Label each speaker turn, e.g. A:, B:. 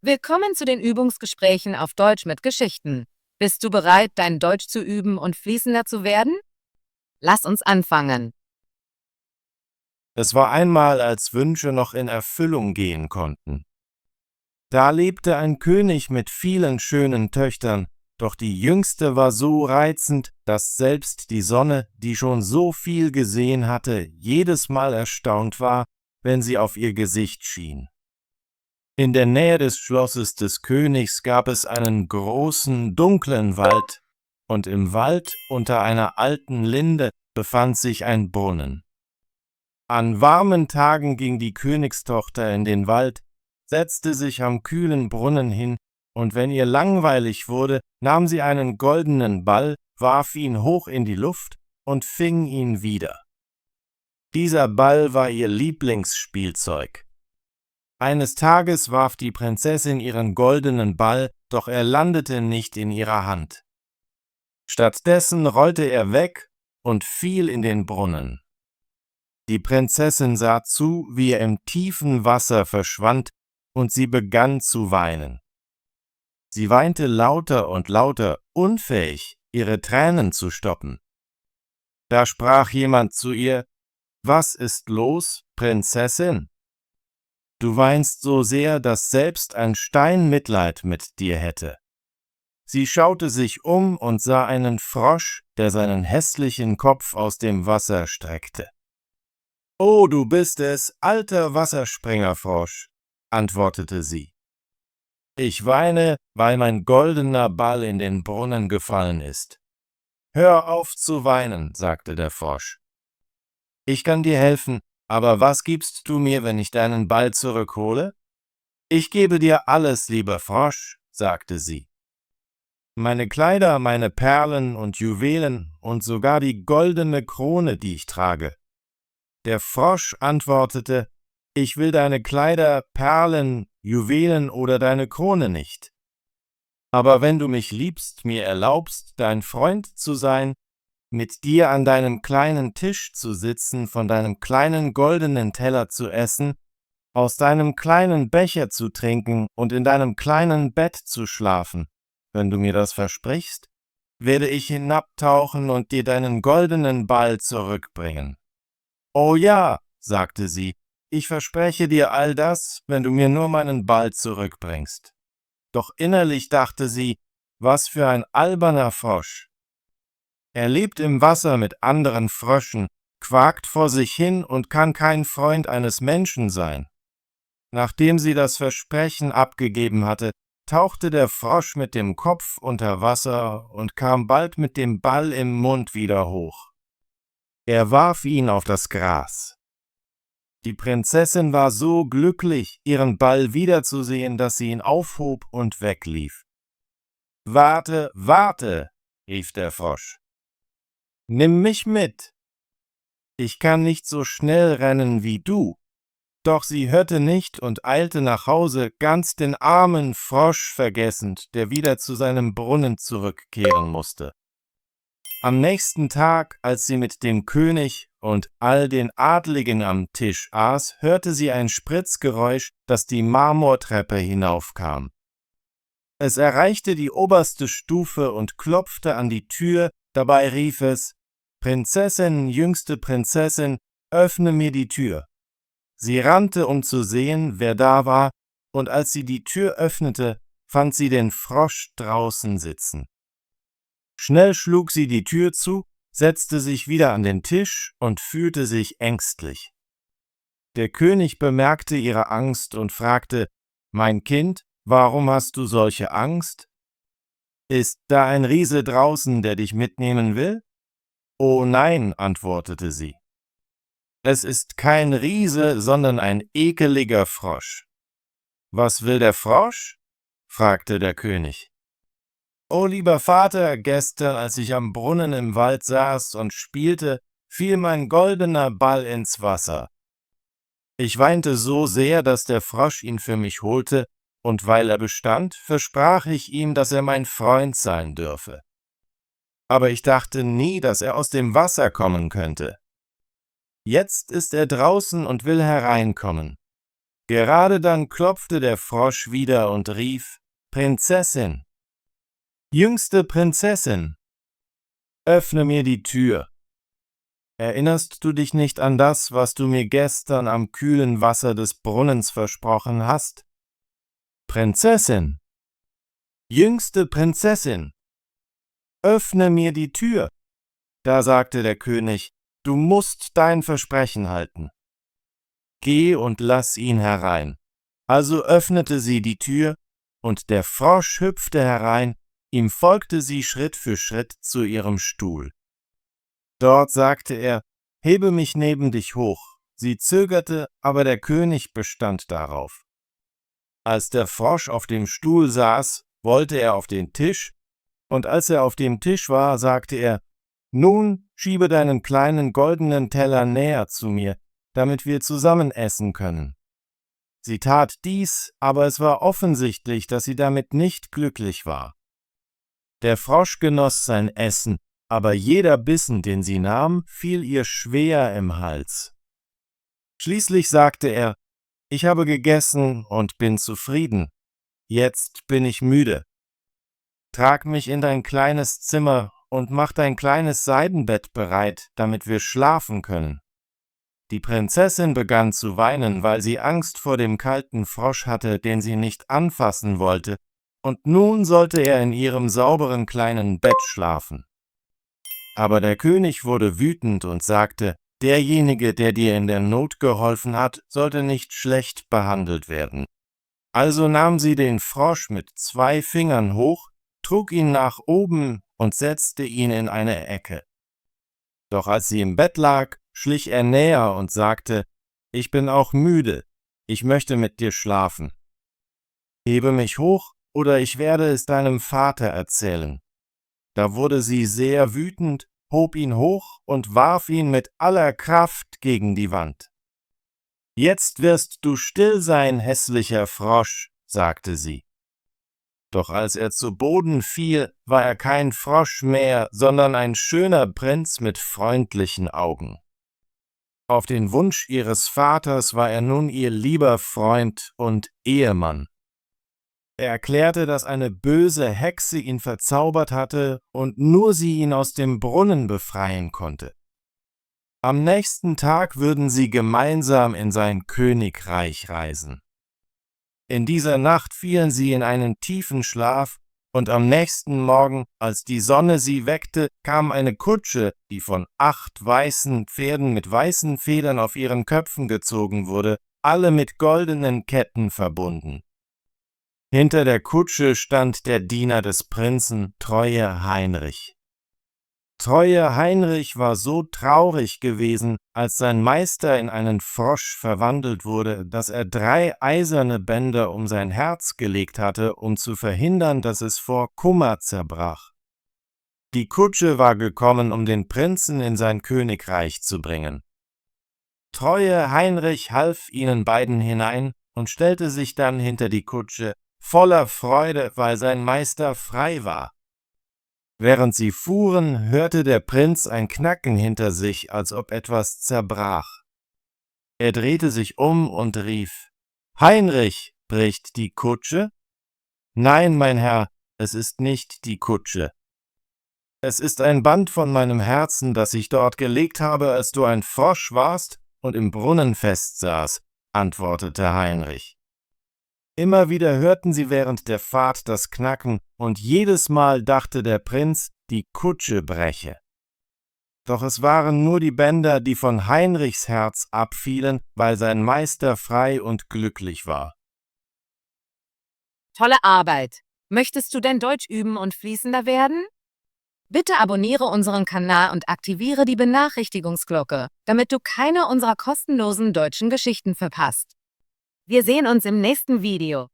A: Willkommen zu den Übungsgesprächen auf Deutsch mit Geschichten. Bist du bereit, dein Deutsch zu üben und fließender zu werden? Lass uns anfangen.
B: Es war einmal, als Wünsche noch in Erfüllung gehen konnten. Da lebte ein König mit vielen schönen Töchtern, doch die jüngste war so reizend, dass selbst die Sonne, die schon so viel gesehen hatte, jedes Mal erstaunt war, wenn sie auf ihr Gesicht schien. In der Nähe des Schlosses des Königs gab es einen großen, dunklen Wald, und im Wald unter einer alten Linde befand sich ein Brunnen. An warmen Tagen ging die Königstochter in den Wald, setzte sich am kühlen Brunnen hin, und wenn ihr langweilig wurde, nahm sie einen goldenen Ball, warf ihn hoch in die Luft und fing ihn wieder. Dieser Ball war ihr Lieblingsspielzeug. Eines Tages warf die Prinzessin ihren goldenen Ball, doch er landete nicht in ihrer Hand. Stattdessen rollte er weg und fiel in den Brunnen. Die Prinzessin sah zu, wie er im tiefen Wasser verschwand, und sie begann zu weinen. Sie weinte lauter und lauter, unfähig, ihre Tränen zu stoppen. Da sprach jemand zu ihr: »Was ist los, Prinzessin? Du weinst so sehr, dass selbst ein Stein Mitleid mit dir hätte.« Sie schaute sich um und sah einen Frosch, der seinen hässlichen Kopf aus dem Wasser streckte. »Oh, du bist es, alter Wasserspringerfrosch«, antwortete sie. »Ich weine, weil mein goldener Ball in den Brunnen gefallen ist.« »Hör auf zu weinen«, sagte der Frosch. »Ich kann dir helfen, aber was gibst du mir, wenn ich deinen Ball zurückhole?« »Ich gebe dir alles, lieber Frosch«, sagte sie. »Meine Kleider, meine Perlen und Juwelen und sogar die goldene Krone, die ich trage.« Der Frosch antwortete: »Ich will deine Kleider, Perlen, Juwelen oder deine Krone nicht. Aber wenn du mich liebst, mir erlaubst, dein Freund zu sein, mit dir an deinem kleinen Tisch zu sitzen, von deinem kleinen goldenen Teller zu essen, aus deinem kleinen Becher zu trinken und in deinem kleinen Bett zu schlafen, wenn du mir das versprichst, werde ich hinabtauchen und dir deinen goldenen Ball zurückbringen.« »Oh ja«, sagte sie, »ich verspreche dir all das, wenn du mir nur meinen Ball zurückbringst.« Doch innerlich dachte sie: »Was für ein alberner Frosch. Er lebt im Wasser mit anderen Fröschen, quakt vor sich hin und kann kein Freund eines Menschen sein.« Nachdem sie das Versprechen abgegeben hatte, tauchte der Frosch mit dem Kopf unter Wasser und kam bald mit dem Ball im Mund wieder hoch. Er warf ihn auf das Gras. Die Prinzessin war so glücklich, ihren Ball wiederzusehen, dass sie ihn aufhob und weglief. »Warte, warte«, rief der Frosch. »Nimm mich mit. Ich kann nicht so schnell rennen wie du.« Doch sie hörte nicht und eilte nach Hause, ganz den armen Frosch vergessend, der wieder zu seinem Brunnen zurückkehren musste. Am nächsten Tag, als sie mit dem König und all den Adligen am Tisch aß, hörte sie ein Spritzgeräusch, das die Marmortreppe hinaufkam. Es erreichte die oberste Stufe und klopfte an die Tür, dabei rief es: »Prinzessin, jüngste Prinzessin, öffne mir die Tür.« Sie rannte, um zu sehen, wer da war, und als sie die Tür öffnete, fand sie den Frosch draußen sitzen. Schnell schlug sie die Tür zu, setzte sich wieder an den Tisch und fühlte sich ängstlich. Der König bemerkte ihre Angst und fragte: »Mein Kind, warum hast du solche Angst? Ist da ein Riese draußen, der dich mitnehmen will?« »Oh nein«, antwortete sie. »Es ist kein Riese, sondern ein ekeliger Frosch.« »Was will der Frosch?« fragte der König. »Oh, lieber Vater, gestern, als ich am Brunnen im Wald saß und spielte, fiel mein goldener Ball ins Wasser. Ich weinte so sehr, dass der Frosch ihn für mich holte, und weil er bestand, versprach ich ihm, dass er mein Freund sein dürfe. Aber ich dachte nie, dass er aus dem Wasser kommen könnte. Jetzt ist er draußen und will hereinkommen. Gerade dann klopfte der Frosch wieder und rief: »Prinzessin, jüngste Prinzessin, öffne mir die Tür. Erinnerst du dich nicht an das, was du mir gestern am kühlen Wasser des Brunnens versprochen hast? Prinzessin, jüngste Prinzessin, öffne mir die Tür.« Da sagte der König: »Du musst dein Versprechen halten. Geh und lass ihn herein.« Also öffnete sie die Tür, und der Frosch hüpfte herein, ihm folgte sie Schritt für Schritt zu ihrem Stuhl. Dort sagte er: »Hebe mich neben dich hoch.« Sie zögerte, aber der König bestand darauf. Als der Frosch auf dem Stuhl saß, wollte er auf den Tisch, und als er auf dem Tisch war, sagte er: »Nun schiebe deinen kleinen goldenen Teller näher zu mir, damit wir zusammen essen können.« Sie tat dies, aber es war offensichtlich, dass sie damit nicht glücklich war. Der Frosch genoss sein Essen, aber jeder Bissen, den sie nahm, fiel ihr schwer im Hals. Schließlich sagte er: »Ich habe gegessen und bin zufrieden. Jetzt bin ich müde. Trag mich in dein kleines Zimmer und mach dein kleines Seidenbett bereit, damit wir schlafen können.« Die Prinzessin begann zu weinen, weil sie Angst vor dem kalten Frosch hatte, den sie nicht anfassen wollte, und nun sollte er in ihrem sauberen kleinen Bett schlafen. Aber der König wurde wütend und sagte: »Derjenige, der dir in der Not geholfen hat, sollte nicht schlecht behandelt werden.« Also nahm sie den Frosch mit 2 Fingern hoch, trug ihn nach oben und setzte ihn in eine Ecke. Doch als sie im Bett lag, schlich er näher und sagte: »Ich bin auch müde, ich möchte mit dir schlafen. Hebe mich hoch, oder ich werde es deinem Vater erzählen.« Da wurde sie sehr wütend, hob ihn hoch und warf ihn mit aller Kraft gegen die Wand. »Jetzt wirst du still sein, hässlicher Frosch«, sagte sie. Doch als er zu Boden fiel, war er kein Frosch mehr, sondern ein schöner Prinz mit freundlichen Augen. Auf den Wunsch ihres Vaters war er nun ihr lieber Freund und Ehemann. Er erklärte, dass eine böse Hexe ihn verzaubert hatte und nur sie ihn aus dem Brunnen befreien konnte. Am nächsten Tag würden sie gemeinsam in sein Königreich reisen. In dieser Nacht fielen sie in einen tiefen Schlaf, und am nächsten Morgen, als die Sonne sie weckte, kam eine Kutsche, die von 8 weißen Pferden mit weißen Federn auf ihren Köpfen gezogen wurde, alle mit goldenen Ketten verbunden. Hinter der Kutsche stand der Diener des Prinzen, Treue Heinrich. Treue Heinrich war so traurig gewesen, als sein Meister in einen Frosch verwandelt wurde, dass er 3 eiserne Bänder um sein Herz gelegt hatte, um zu verhindern, dass es vor Kummer zerbrach. Die Kutsche war gekommen, um den Prinzen in sein Königreich zu bringen. Treue Heinrich half ihnen beiden hinein und stellte sich dann hinter die Kutsche, voller Freude, weil sein Meister frei war. Während sie fuhren, hörte der Prinz ein Knacken hinter sich, als ob etwas zerbrach. Er drehte sich um und rief: »Heinrich, bricht die Kutsche?« »Nein, mein Herr, es ist nicht die Kutsche. Es ist ein Band von meinem Herzen, das ich dort gelegt habe, als du ein Frosch warst und im Brunnen festsaß«, antwortete Heinrich. Immer wieder hörten sie während der Fahrt das Knacken, und jedes Mal dachte der Prinz, die Kutsche breche. Doch es waren nur die Bänder, die von Heinrichs Herz abfielen, weil sein Meister frei und glücklich war.
A: Tolle Arbeit! Möchtest du denn Deutsch üben und fließender werden? Bitte abonniere unseren Kanal und aktiviere die Benachrichtigungsglocke, damit du keine unserer kostenlosen deutschen Geschichten verpasst. Wir sehen uns im nächsten Video.